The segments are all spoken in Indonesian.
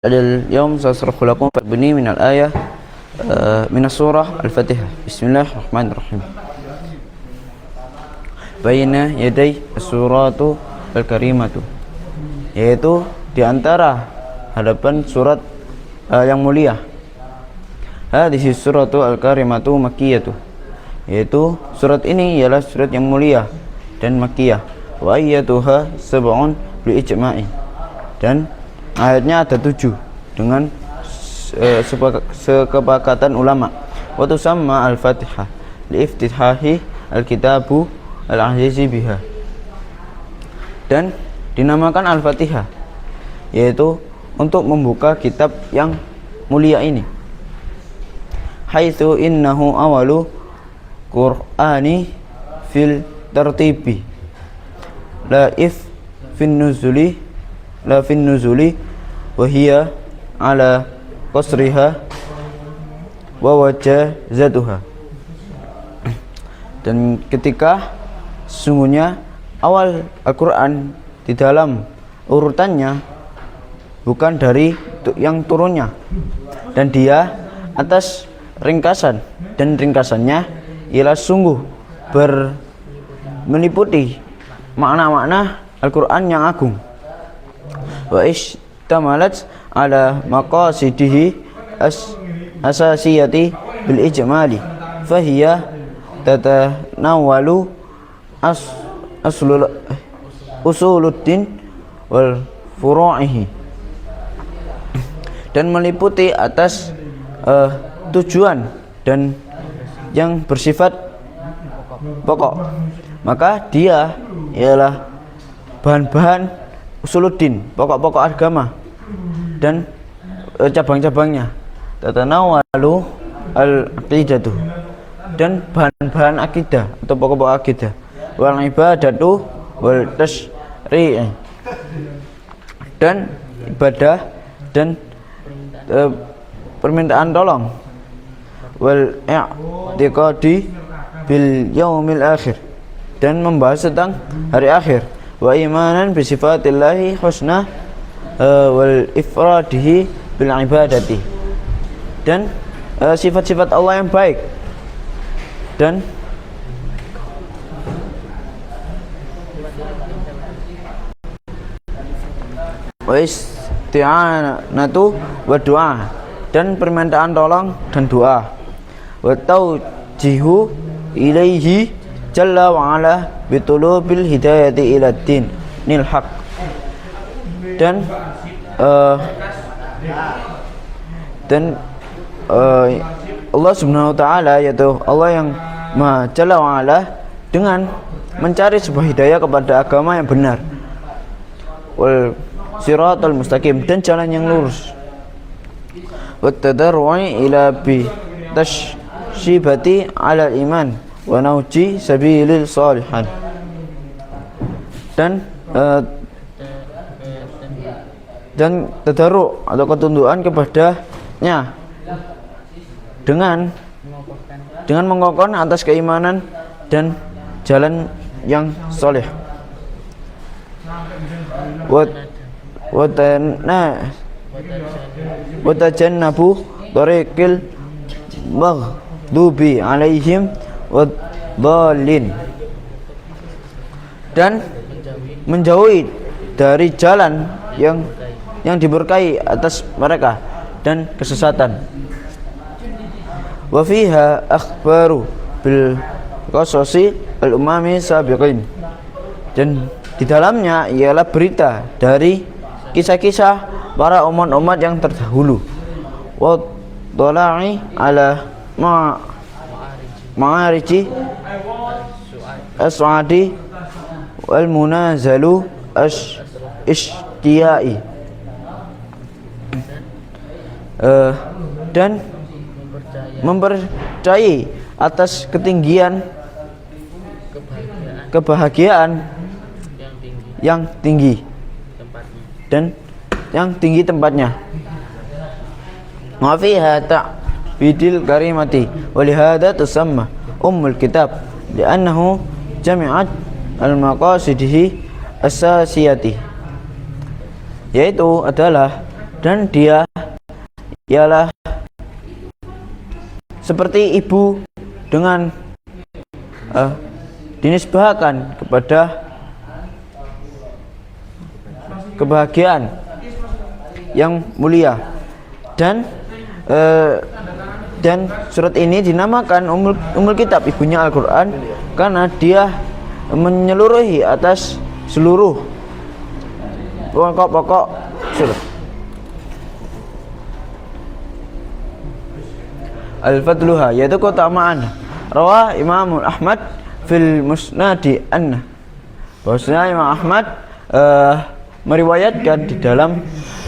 اليوم سأشرح لكم مبني من الآية من السورة الفاتحة. بسم الله الرحمن الرحيم. بين يدي السورة الكريمة, yaitu di antara hadapan surat yang mulia. Hadhihi suratu al-karimatu makkiyatu, yaitu surat ini ialah surat yang mulia dan makkiyah. Wa ayyatuha sab'un bi ijma'i, dan ayatnya ada 7 dengan kesepakatan ulama. Wa tusamma al-Fatihah li iftithahi al-kitabu al-azizi biha, dan dinamakan al-Fatihah yaitu untuk membuka kitab yang mulia ini. Haitsu innahu awalu Qur'ani fil tartibi la fin nuzuli wa hiya ala qasriha wa wajazatuha. Dan ketika sesungguhnya awal Al-Quran di dalam urutannya bukan dari yang turunnya, dan dia atas ringkasan, dan ringkasannya ialah sungguh meliputi makna-makna Al-Quran yang agung. Wa ishtamalat ala maqasidihi asasiyati bil ijmali fahiya tatanawalu usuluddin wal furu'ihi, dan meliputi atas tujuan dan yang bersifat pokok. Maka dia ialah bahan-bahan usuluddin, pokok-pokok agama, dan cabang-cabangnya. Tatanawalu al-aqidatu, dan bahan-bahan akidah atau pokok-pokok akidah. Wal ibadatu wal tasyri'i, dan ibadah dan permintaan tolong. Wal i'tiqadi bil yaumil akhir, dan membahas tentang hari akhir. Wa imanan bi sifatillahi husna wal ifradihi bil ibadati, dan sifat-sifat Allah yang baik, dan wa isti'anatu wa du'a, dan permintaan tolong dan doa. Wa taujihu ilaihi jalla wa ala bitulubil hidayati ila din nil haq, dan Allah subhanahu wa ta'ala, yaitu Allah yang maha jalla wa ala, dengan mencari sebuah hidayah kepada agama yang benar. Wal siratal mustaqim, dan jalan yang lurus. Wa tadarru'i ila bi tashibati ala iman wa nauji sabilil salihan, dan tadarru' atau ketundukan kepadanya dengan mengokohkan atas keimanan dan jalan yang soleh. Wa tajannabu tariqil maghdubi alaihim wadhdallin, dan menjauhi dari jalan yang diberkahi atas mereka dan kesesatan. Wa fiha akhbaru bil qasasi al umami sabiqin, dan di dalamnya ialah berita dari kisah-kisah para umat-umat yang terdahulu. Wa dhala'i ala ma'ariji as-su'adi wal munazalu ishtiyai, dan mempercayai atas ketinggian kebahagiaan yang tinggi, dan yang tinggi tempatnya. Wa fiha ta'bidil karimati wa lihada tusamma ummul kitab li'annahu jami'at al-maqasidihi asasiyati, yaitu adalah dan dia ialah seperti ibu dengan dinisbahkan kepada kebahagiaan yang mulia. Dan surat ini dinamakan Ummul Kitab, ibunya Al-Quran, karena dia menyeluruhi atas seluruh pokok-pokok surat. Al-Fadluha, yaitu keutamaan. Rawah Imam Ahmad fil Musnadi anna, bahwasanya Imam Ahmad meriwayatkan di dalam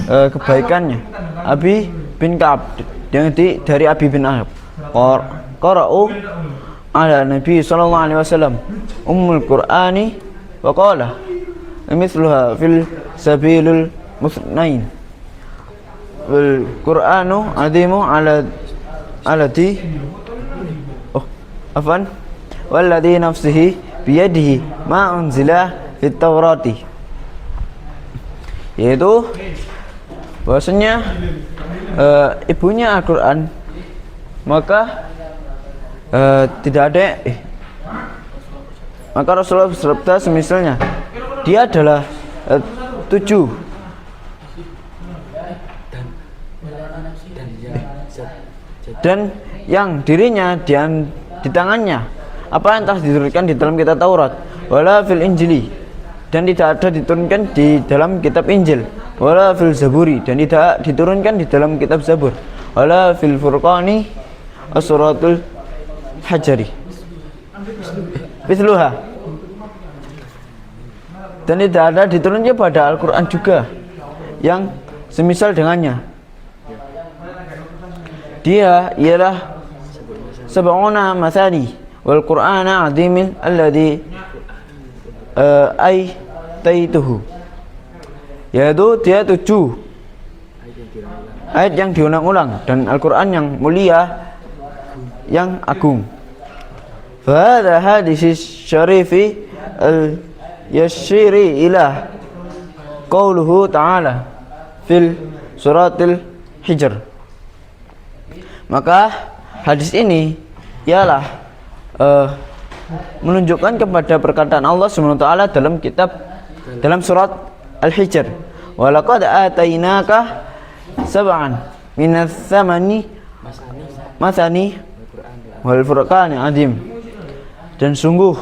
kebaikannya Abi bin Ka'ab, dari Abi bin Ka'ab, qara'u ala Nabi sallallahu alaihi wasallam Ummul Qur'ani wa qala mithluha fil sabilul musnain wal Qur'anu azimu alati walladhi nafsihi biyadihi ma unzila fit Taurati, yaitu bahwasanya ibunya Al-Quran, maka tidak ada maka Rasulullah bersabda semisalnya, dia adalah 7 dan yang dirinya di tangannya apa yang telah diturunkan di dalam kitab Taurat, wala fil Injili, dan tidak ada diturunkan di dalam kitab Injil, wala fil Zaburi, dan tidak diturunkan di dalam kitab Zabur, wala fil Furqani as-suratul Hajari mithluha, dan tidak ada diturunkan pada Al-Quran juga yang semisal dengannya. Dia ialah sab'una mathani wal Qur'ana azimil alladhi taituhu, yaitu dia 7 ayat yang diulang-ulang dan Al-Quran yang mulia yang agung. Fahadha hadis syarifi al-yashiri ila qawluhu ta'ala fil suratil Hijr. Maka hadis ini ialah menunjukkan kepada perkataan Allah Subhanahu wa taala dalam surat Al-Hijr, wa laqad atainaka sab'an minas samani masani wal furqani azim, dan sungguh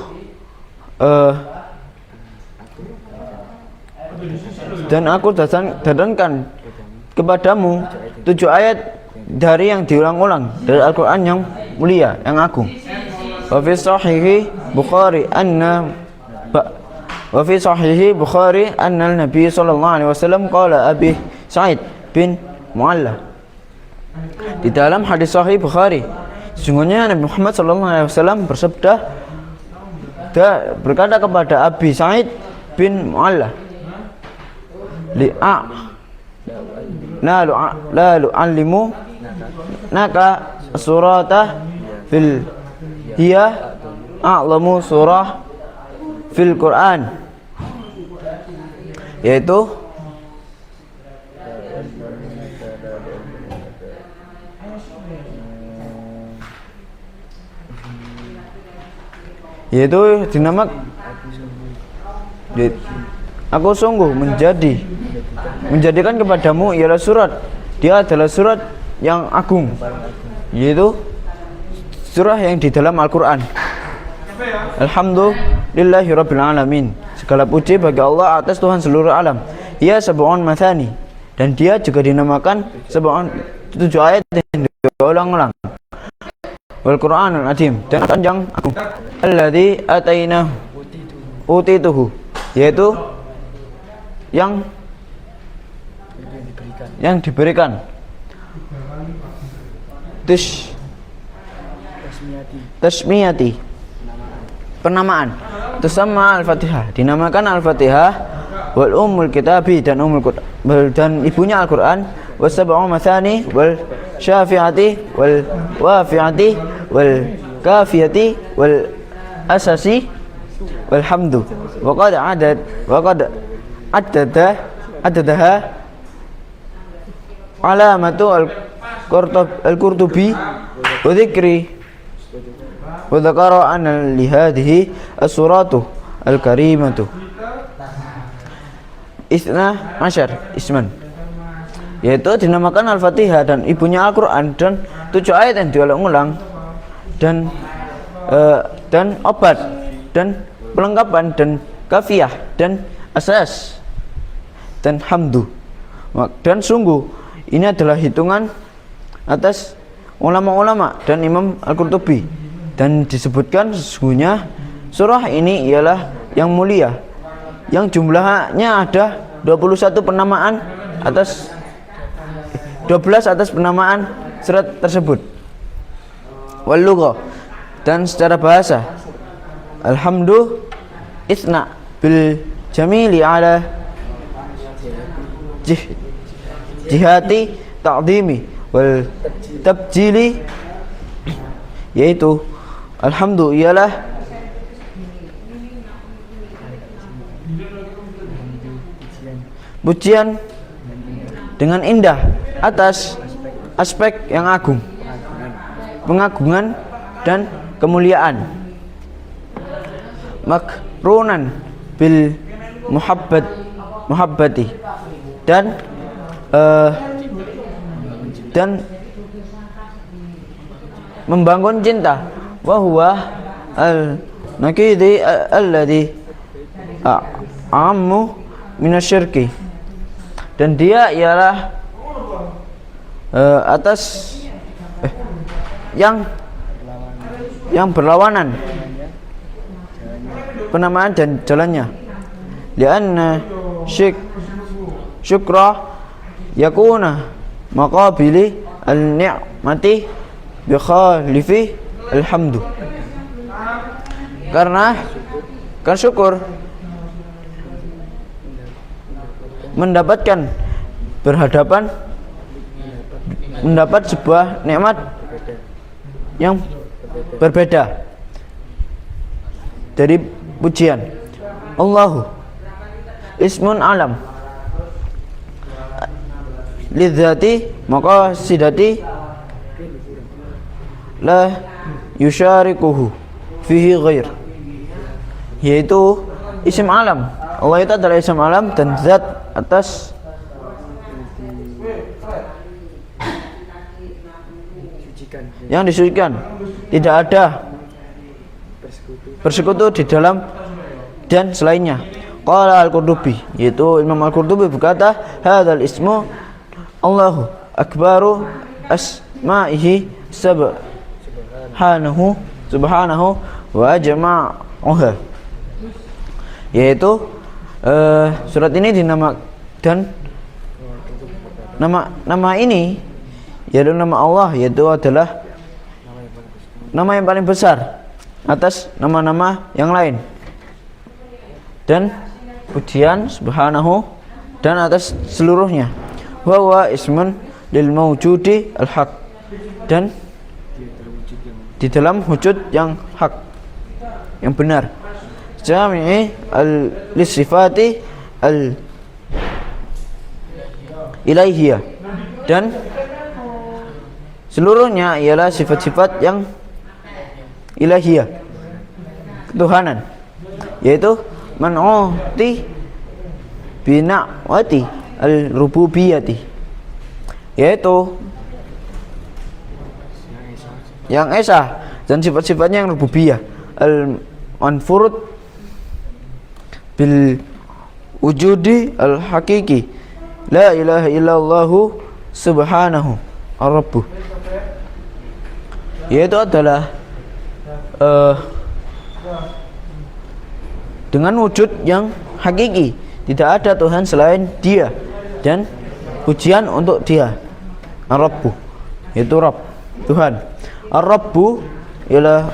dan aku datangkan kepadamu 7 ayat dari yang diulang-ulang dari Al-Quran yang mulia, yang agung. Wa fi sahihi Bukhari anna Nabi sallallahu alaihi wasallam qala Abi Sa'id bin Mu'alla, di dalam hadis sahih Bukhari, sesungguhnya Nabi Muhammad sallallahu alaihi wasallam berkata kepada Abi Sa'id bin Mu'alla, la lu'allimu naka surata fil hiya a'lamu surah fil Quran, yaitu dinamakan aku sungguh menjadikan kepadamu ialah surat, dia adalah surat yang agung, yaitu surah yang di dalam Al-Quran. Alhamdulillahirabbil alamin, segala puji bagi Allah atas Tuhan seluruh alam. Ia sab'un mathani, dan dia juga dinamakan 7 ayat yang diulang-ulang. Wal Qur'anul azim, dan panjang agung. Alladzi atainahu utituhu, yaitu yang diberikan tasmiyati, penamaan. Tusamma al-Fatihah, dinamakan al-Fatihah, wal Ummul Kitabi, dan dan ibunya Al-Quran, was sab'u mathani wal syafi'ati wal wafi'ati wal kafiyati wal asasi wal hamdu, wa qad addadaha alamatu al-Qurtubi wa dzikri wa dzakara anna li hadhihi as-suratu al-karimatu Isna Asyar Isman, yaitu dinamakan Al-Fatihah dan ibunya Al-Quran, dan 7 ayat yang diulang-ulang, dan obat dan pelengkapan dan kafiyah dan asas dan hamdu. Dan sungguh ini adalah hitungan atas ulama-ulama dan Imam Al-Qurtubi, dan disebutkan sesungguhnya surah ini ialah yang mulia, yang jumlahnya ada 21 penamaan atas 12 atas penamaan surat tersebut. Wal lughah, dan secara bahasa alhamdu isna bil jamili ala jihati ta'zimi wal tabjili, yaitu alhamdu ialah pujian dengan indah atas aspek yang agung, pengagungan dan kemuliaan, makrunan bil muhabbati, dan membangun cinta, wa huwa al-nakidi alladhi a'ammu minasyirki, dan dia ialah atas yang berlawanan penamaan dan jalannya. Lianna syukra yakuna maqabili al-ni'mati bi khalifi alhamdu, karena kan syukur mendapatkan berhadapan mendapat sebuah nikmat yang berbeda dari pujian. Allahu ismun alam lidzati maqasidati la yusyarikuhu fihi ghair, yaitu isim alam. Allah itu adalah isim alam dan zat atas yang disucikan, tidak ada bersekutu di dalam dan selainnya. Qala Al-Qurtubi, yaitu Imam Al-Qurtubi berkata, hadzal ismu Allahu akbaru asma'ihi subhanahu wa jama'uha, yaitu surat ini dinamakan, dan nama ini yaitu nama Allah, yaitu adalah nama yang paling besar atas nama-nama yang lain, dan pujian subhanahu dan atas seluruhnya. Wa huwa ismun lil mawjudi al haq, dan di dalam wujud yang hak, yang benar, jami'i al lisifati al ilaihiyah, dan seluruhnya ialah sifat-sifat yang ilahiyah, ketuhanan, yaitu man'uti bina'wati al-rububiyati, yaitu yang esa dan sifat-sifatnya yang rububiyah, al-manfurud bil wujudi al-hakiki, la ilaha illallahu subhanahu ar-rabbu, yaitu adalah dengan wujud yang hakiki, tidak ada Tuhan selain Dia, dan pujian untuk Dia. Ar-Rabbu, yaitu Rabb, Tuhan. Ar-Rabbu ialah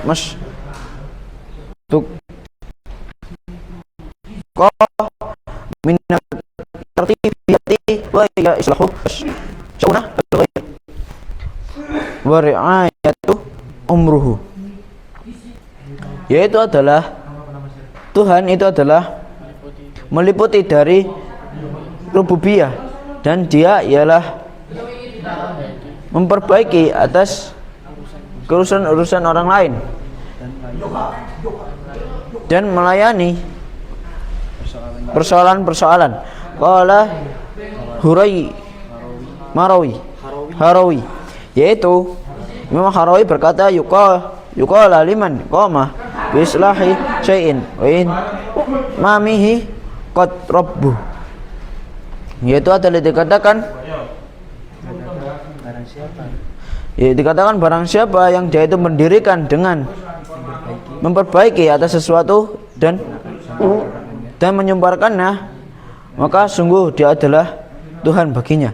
min tartibiyati wa ya islahu syunah wa ri'ayatu umruhu, yaitu adalah Tuhan itu adalah meliputi dari rububiyah, dan Dia ialah memperbaiki atas urusan orang lain dan melayani persoalan-persoalan. Qala Harawi, yaitu Imam Harawi berkata, yuqala liman qama bi islahi syai'in wa in mamihi qad rabbu, yaitu adalah dikatakan barang siapa yang dia itu mendirikan dengan memperbaiki atas sesuatu dan menyembarkannya, maka sungguh dia adalah Tuhan baginya.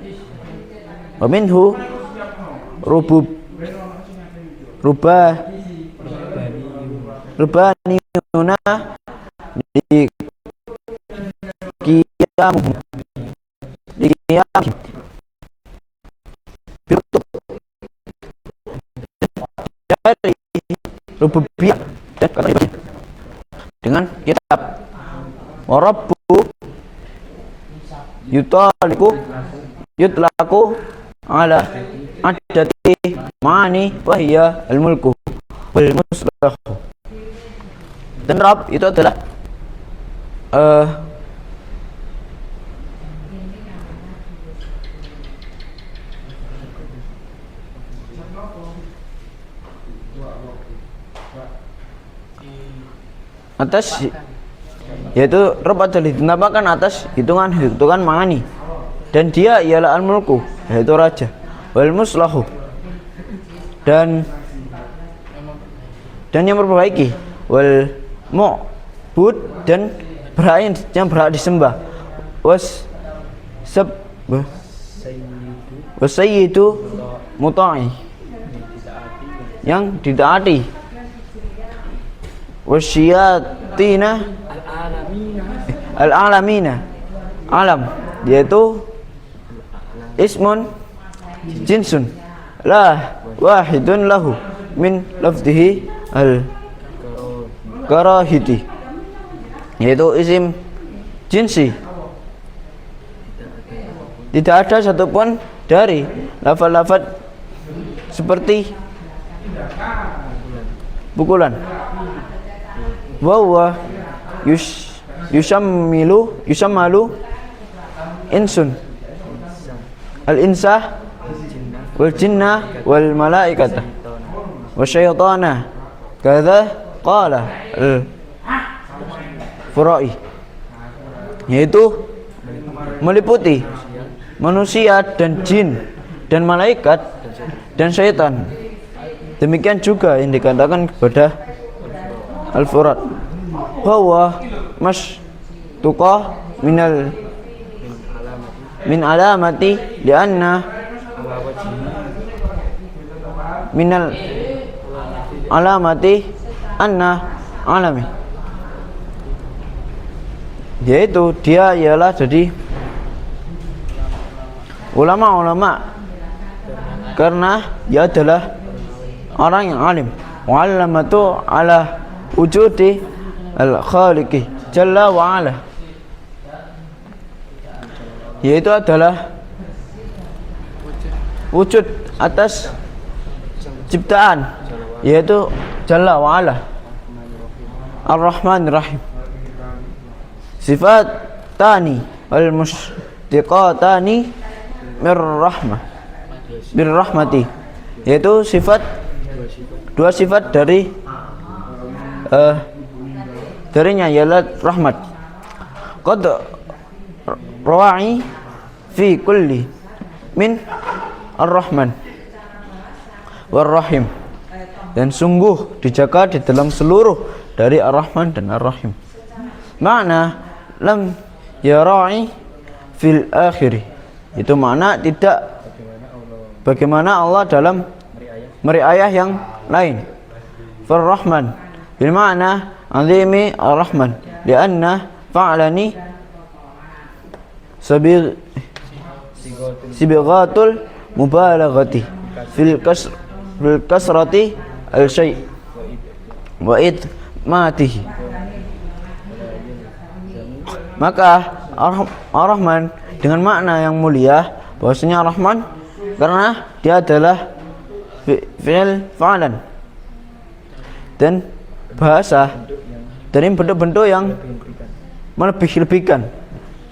Wa minhu rubaniyuna di qiyam dari rububiyah dan dengan kitab warabbu yutlaku ala adati ma'ani wahiyya al-mulku wal muslahu. Dan Rabb itu adalah atas, yaitu Rabb adalah dinamakan atas hitungan ma'ani, dan dia ialah al-mulku, yaitu raja, wal muslahu, dan yang memperbaiki, wal mu'bud, dan yang berhak disembah, wasayyidu muta'i, yang ditaati, wasyiatina al-alamina, alam, yaitu ismun jinsun la wahidun lahu min lafzihi al-karahiti, yaitu isim jinsi, tidak ada satupun dari lafaz-lafaz seperti pukulan. Wa huwa yusammalu insun al-insa wal jinna wal malaikata wa syaitana, kadza qala al-Furai, yaitu meliputi manusia dan jin dan malaikat dan syaitan. Demikian juga yang dikatakan kepada Al-Furat, bahwa tuqah min alamati lianna minal alamati anna alami, yaitu dia ialah jadi ulama karena dia adalah orang yang alim. Wa'allamatu ala wujudi al-khaliqi jalla wa ala, yaitu adalah wujud atas ciptaan, yaitu jalla wa ala, ar-rahman rahim. Sifat tani wal mushtiqatani bir rahmati, yaitu dua sifat darinya ialah rahmat. Qad rawa'i fi kulli min ar-rahman war-rahim, dan sungguh dijaga di dalam seluruh dari ar-rahman dan ar-rahim. Makna lam yara'i fil akhiri, itu makna tidak bagaimana Allah dalam meriayah yang lain. Far-rahman bil ma'na azimi ar-rahman lianna fa'alani sibghatul mubalaghati fil kasrati al-syai' wa idmatihi. Maka ar-rahman dengan makna yang mulia, bahwasanya ar-rahman karena dia adalah fi'il fa'alan. Dan bahasa dari bentuk-bentuk yang melebih-lebihkan,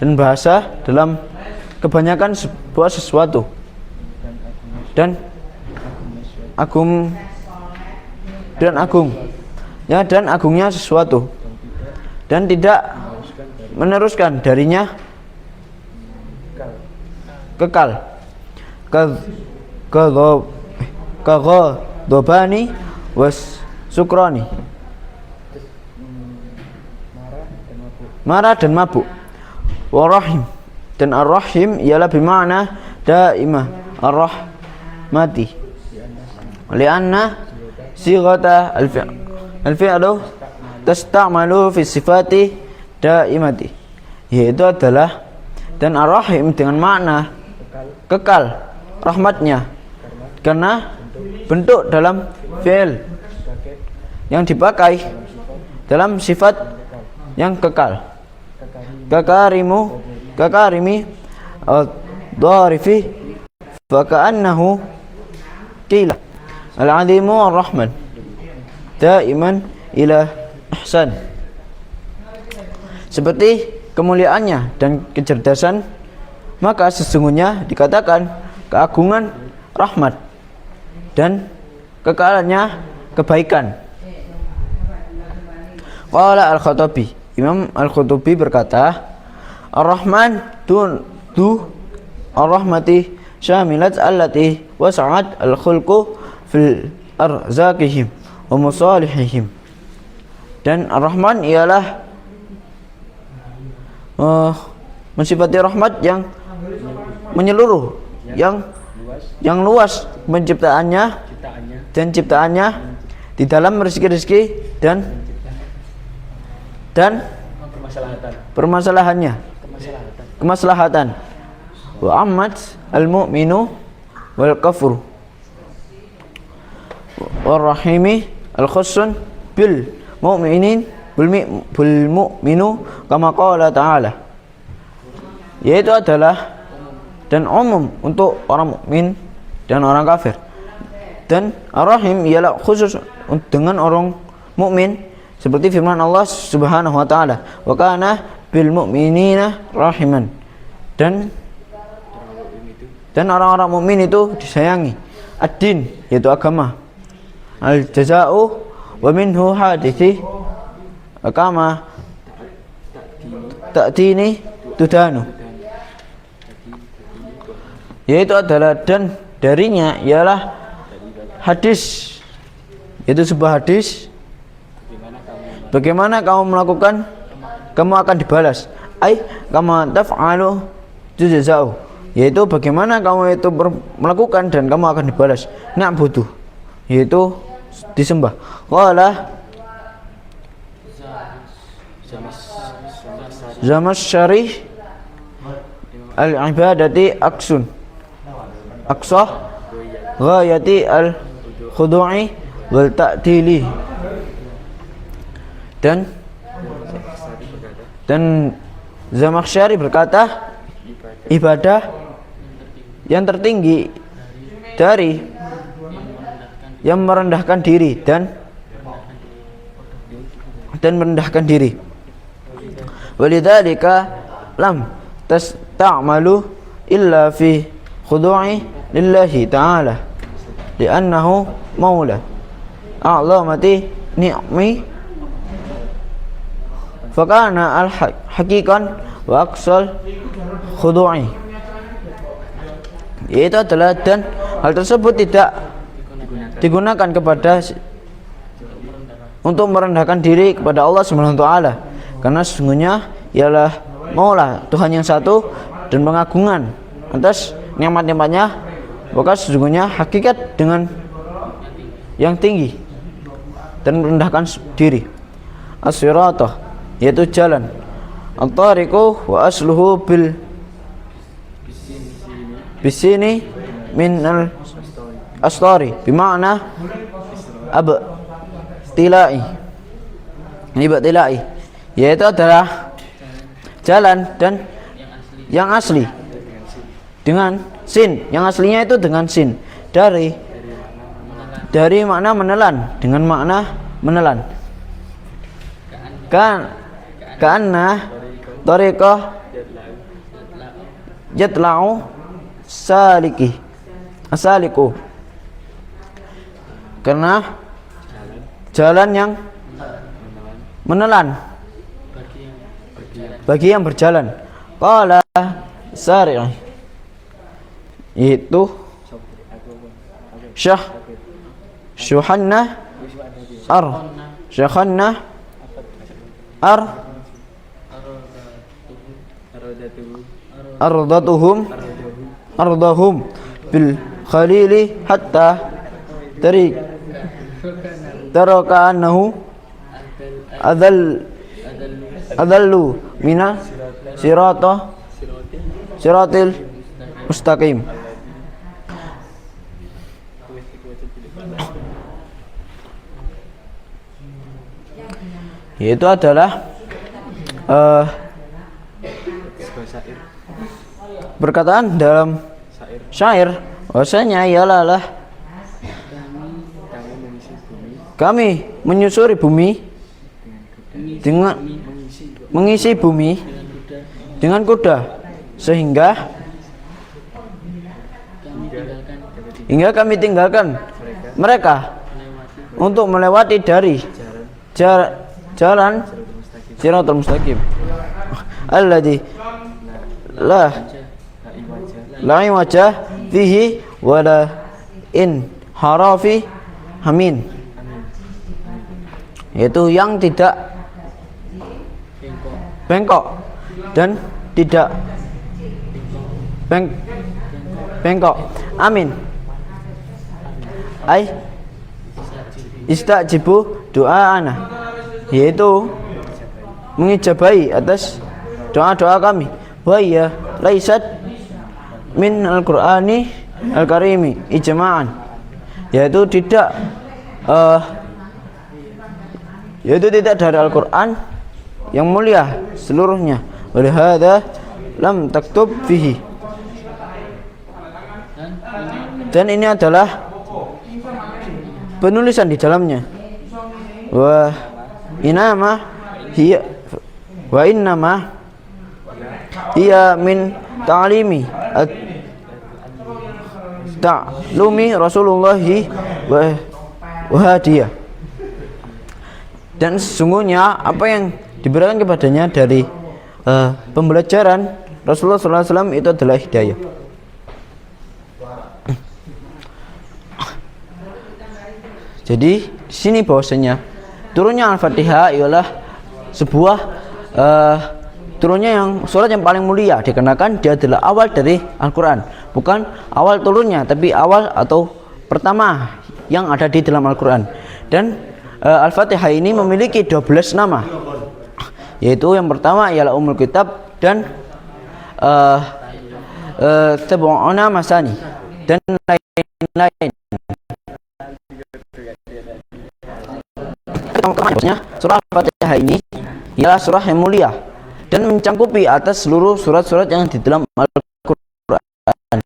dan bahasa dalam kebanyakan sebuah sesuatu, dan agung ya, dan agungnya sesuatu, dan tidak meneruskan darinya kekal. Kaghadobani was sukrani, marah dan mabuk. Warahim, dan ar-rahim ialah bermakna daimah ar-rahmati, lianna sighata al-fi'lu tasta'malu fi sifati daimati, yaitu adalah, dan ar-rahim dengan makna kekal rahmatnya, karena bentuk dalam fi'il yang dipakai dalam sifat yang kekal. Kakarimi al-dharifi faka'annahu qila al-alimu ar-rahman daiman ila ihsan, seperti kemuliaannya dan kecerdasan, maka sesungguhnya dikatakan keagungan rahmat dan kekalannya kebaikan. Qala al-Khattabi, Imam Al-Khattabi berkata, Ar-Rahman tu ar-rahmati syamilat allati wasa'at al-khulqu fil arzaqihim wa musalihihim. Dan Ar-Rahman ialah mensifati rahmat yang menyeluruh, yang luas penciptaannya dan ciptaannya di dalam rezeki-rezeki dan kemaslahatan. Wa ammat al-mu'minu wal kafru war-rahimi al-khussun bil mu'minin bil mu'minu kama qala ta'ala, yaitu adalah dan umum untuk orang mukmin dan orang kafir. Dan ar-rahim ialah khusus dengan orang mukmin, seperti firman Allah Subhanahu wa taala, wa kana bil mu'minina rahiman, dan orang-orang mukmin itu disayangi. Ad-din yaitu agama, al-jaza'u wa minhu hadithi kama ta'tini tudanu, yaitu adalah, dan darinya ialah hadis, yaitu sebuah hadis, bagaimana kamu melakukan kamu akan dibalas, kama taf'alu tujza'u, yaitu bagaimana kamu itu melakukan dan kamu akan dibalas. Na'budu, yaitu disembah. Qala Zamasyari al-ibadati aqsah ghayati al-khudu'i wal ta'tili. Dan Zamakhsyari berkata, ibadah yang tertinggi dari yang merendahkan diri dan merendahkan diri. Walidzalika lam tasta'malu illa fi khudu'i lillahi ta'ala li'annahu maula a'lamati ni'mi fakana al-haqiqan wa aqsal khudu'i, yaitu adalah, dan hal tersebut tidak digunakan kepada untuk merendahkan diri kepada Allah Subhanahu wa taala, karena sesungguhnya ialah Maula, Tuhan yang satu, dan pengagungan atas nikmat-nikmatnya, maka sesungguhnya hakikat dengan yang tinggi dan merendahkan diri. As-siratah, yaitu jalan. At-tariqu wa asluhu bil bisini min al-astari bima'na abtilai, yaitu adalah jalan dan yang asli dengan sin, yang aslinya itu dengan sin. Dari makna menelan, dengan makna menelan. Karena tariqah jatla'u asaliku, karena jalan yang menelan bagi yang berjalan. Qala sari', itu syuhanna ardatuhum bil khalili hatta taraka annahu adallu mina siratil mustaqim. Yaitu adalah perkataan dalam syair, bahwasanya ialah kami menyusuri bumi dengan mengisi bumi dengan kuda, sehingga kami tinggalkan mereka untuk melewati dari jalan Siratal Mustaqim alladzi la wajah fihi wala in harafi amin, yaitu yang tidak bengkok dan tidak bengkok. Amin. Ai istajibu doaana, yaitu mengijabahi atas doa-doa kami. Wa ya laisat min al-Qur'ani al-Karimi ijma'an, yaitu tidak dari Al-Qur'an yang mulia seluruhnya. Wa hadza lam taktub fihi, dan ini adalah penulisan di dalamnya. Wa innama hiya min ta'limi ta'lumi Rasulullahi wa hadiyah, dan sesungguhnya apa yang diberikan kepadanya dari pembelajaran Rasulullah SAW itu adalah hidayah. Jadi di sini bahwasanya turunnya Al-Fatihah ialah sebuah turunnya yang surat yang paling mulia, dikarenakan dia adalah awal dari Al-Quran, bukan awal turunnya, tapi awal atau pertama yang ada di dalam Al-Quran. Dan Al-Fatihah ini memiliki 12 nama, yaitu yang pertama ialah Ummul Kitab dan Sab'una Masani dan lain-lain. Surah Al-Fatihah ini ialah surah yang mulia dan mencangkupi atas seluruh surat-surat yang di dalam Al-Quran.